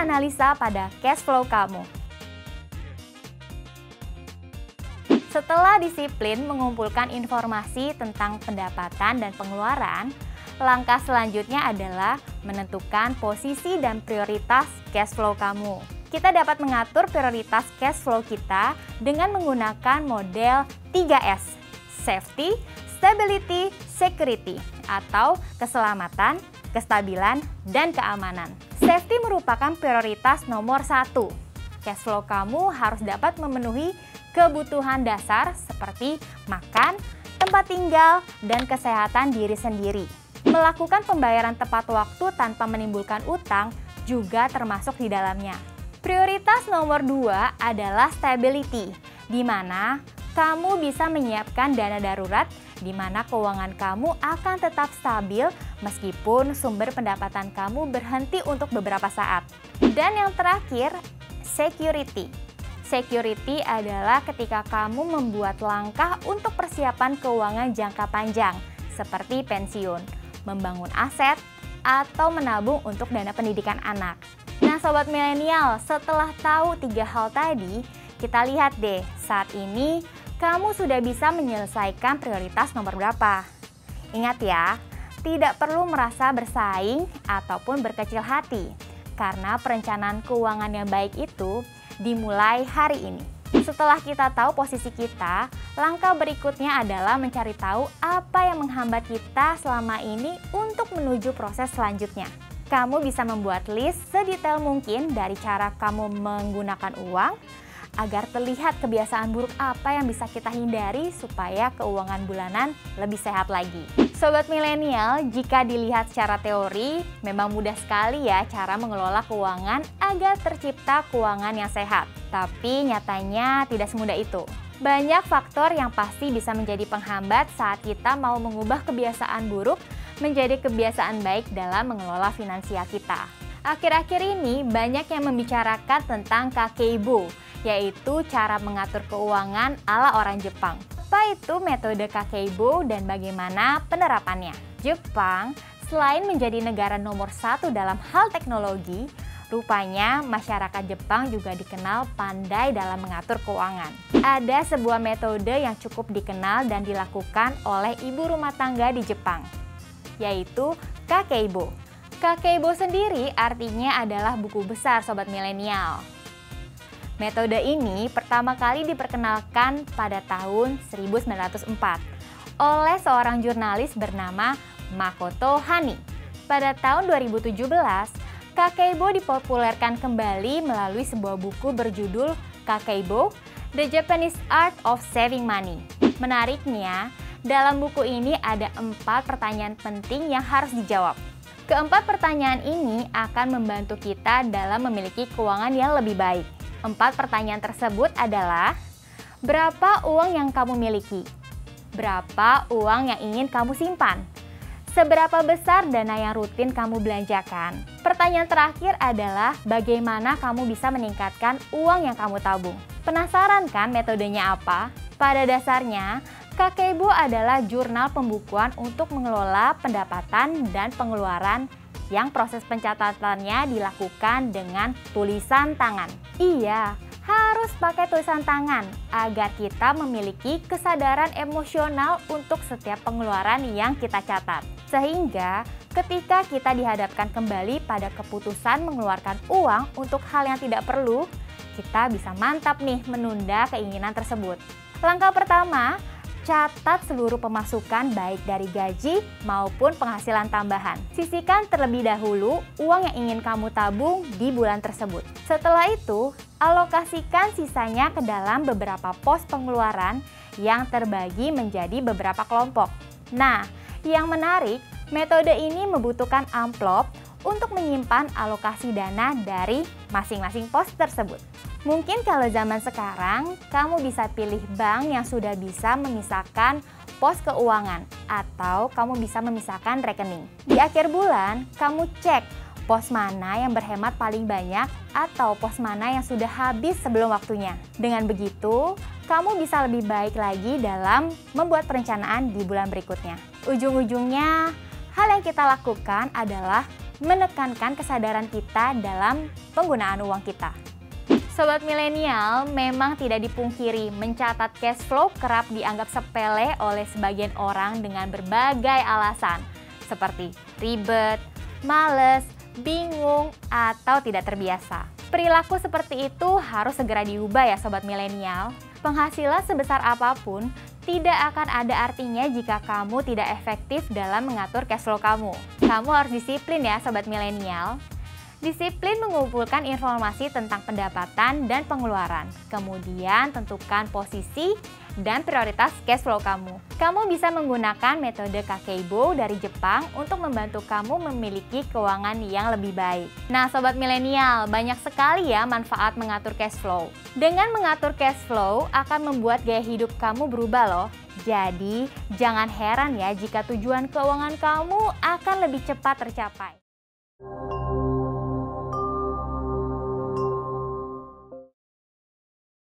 menganalisa pada cash flow kamu. Setelah disiplin mengumpulkan informasi tentang pendapatan dan pengeluaran, langkah selanjutnya adalah menentukan posisi dan prioritas cash flow kamu. Kita dapat mengatur prioritas cash flow kita dengan menggunakan model 3S, Safety, Stability, Security, atau keselamatan, kestabilan, dan keamanan. Safety merupakan prioritas nomor 1. Cash flow kamu harus dapat memenuhi kebutuhan dasar seperti makan, tempat tinggal, dan kesehatan diri sendiri. Melakukan pembayaran tepat waktu tanpa menimbulkan utang juga termasuk di dalamnya. Prioritas nomor 2 adalah stability, di mana kamu bisa menyiapkan dana darurat di mana keuangan kamu akan tetap stabil meskipun sumber pendapatan kamu berhenti untuk beberapa saat. Dan yang terakhir, security. Security adalah ketika kamu membuat langkah untuk persiapan keuangan jangka panjang seperti pensiun, membangun aset, atau menabung untuk dana pendidikan anak. Nah Sobat Milenial, setelah tahu 3 hal tadi, kita lihat deh saat ini kamu sudah bisa menyelesaikan prioritas nomor berapa. Ingat ya, tidak perlu merasa bersaing ataupun berkecil hati, karena perencanaan keuangan yang baik itu dimulai hari ini. Setelah kita tahu posisi kita, langkah berikutnya adalah mencari tahu apa yang menghambat kita selama ini untuk menuju proses selanjutnya. Kamu bisa membuat list sedetail mungkin dari cara kamu menggunakan uang, agar terlihat kebiasaan buruk apa yang bisa kita hindari supaya keuangan bulanan lebih sehat lagi. Sobat Milenial, jika dilihat secara teori, memang mudah sekali ya cara mengelola keuangan agar tercipta keuangan yang sehat. Tapi nyatanya tidak semudah itu. Banyak faktor yang pasti bisa menjadi penghambat saat kita mau mengubah kebiasaan buruk menjadi kebiasaan baik dalam mengelola finansial kita. Akhir-akhir ini banyak yang membicarakan tentang Kakeibo, yaitu cara mengatur keuangan ala orang Jepang. Apa itu metode Kakeibo dan bagaimana penerapannya? Jepang, selain menjadi negara nomor 1 dalam hal teknologi, rupanya masyarakat Jepang juga dikenal pandai dalam mengatur keuangan. Ada sebuah metode yang cukup dikenal dan dilakukan oleh ibu rumah tangga di Jepang, yaitu Kakeibo. Kakeibo sendiri artinya adalah buku besar Sobat Milenial. Metode ini pertama kali diperkenalkan pada tahun 1904 oleh seorang jurnalis bernama Makoto Hani. Pada tahun 2017, Kakeibo dipopulerkan kembali melalui sebuah buku berjudul Kakeibo, The Japanese Art of Saving Money. Menariknya, dalam buku ini ada 4 pertanyaan penting yang harus dijawab. Keempat pertanyaan ini akan membantu kita dalam memiliki keuangan yang lebih baik. 4 pertanyaan tersebut adalah: berapa uang yang kamu miliki? Berapa uang yang ingin kamu simpan? Seberapa besar dana yang rutin kamu belanjakan? Pertanyaan terakhir adalah bagaimana kamu bisa meningkatkan uang yang kamu tabung? Penasaran kan metodenya apa? Pada dasarnya, Kakeibo adalah jurnal pembukuan untuk mengelola pendapatan dan pengeluaran yang proses pencatatannya dilakukan dengan tulisan tangan. Iya, harus pakai tulisan tangan agar kita memiliki kesadaran emosional untuk setiap pengeluaran yang kita catat. Sehingga ketika kita dihadapkan kembali pada keputusan mengeluarkan uang untuk hal yang tidak perlu, kita bisa mantap nih menunda keinginan tersebut. Langkah pertama, catat seluruh pemasukan baik dari gaji maupun penghasilan tambahan. Sisihkan terlebih dahulu uang yang ingin kamu tabung di bulan tersebut. Setelah itu, alokasikan sisanya ke dalam beberapa pos pengeluaran yang terbagi menjadi beberapa kelompok. Nah, yang menarik, metode ini membutuhkan amplop untuk menyimpan alokasi dana dari masing-masing pos tersebut. Mungkin kalau zaman sekarang, kamu bisa pilih bank yang sudah bisa memisahkan pos keuangan atau kamu bisa memisahkan rekening. Di akhir bulan, kamu cek pos mana yang berhemat paling banyak atau pos mana yang sudah habis sebelum waktunya. Dengan begitu, kamu bisa lebih baik lagi dalam membuat perencanaan di bulan berikutnya. Ujung-ujungnya, hal yang kita lakukan adalah menekankan kesadaran kita dalam penggunaan uang kita. Sobat milenial, memang tidak dipungkiri mencatat cash flow kerap dianggap sepele oleh sebagian orang dengan berbagai alasan seperti ribet, males, bingung, atau tidak terbiasa. Perilaku seperti itu harus segera diubah ya Sobat milenial. Penghasilan sebesar apapun tidak akan ada artinya jika kamu tidak efektif dalam mengatur cash flow kamu. Kamu harus disiplin ya Sobat milenial. Disiplin mengumpulkan informasi tentang pendapatan dan pengeluaran. Kemudian tentukan posisi dan prioritas cash flow kamu. Kamu bisa menggunakan metode Kakeibo dari Jepang untuk membantu kamu memiliki keuangan yang lebih baik. Nah Sobat milenial, banyak sekali ya manfaat mengatur cash flow. Dengan mengatur cash flow akan membuat gaya hidup kamu berubah loh. Jadi jangan heran ya jika tujuan keuangan kamu akan lebih cepat tercapai.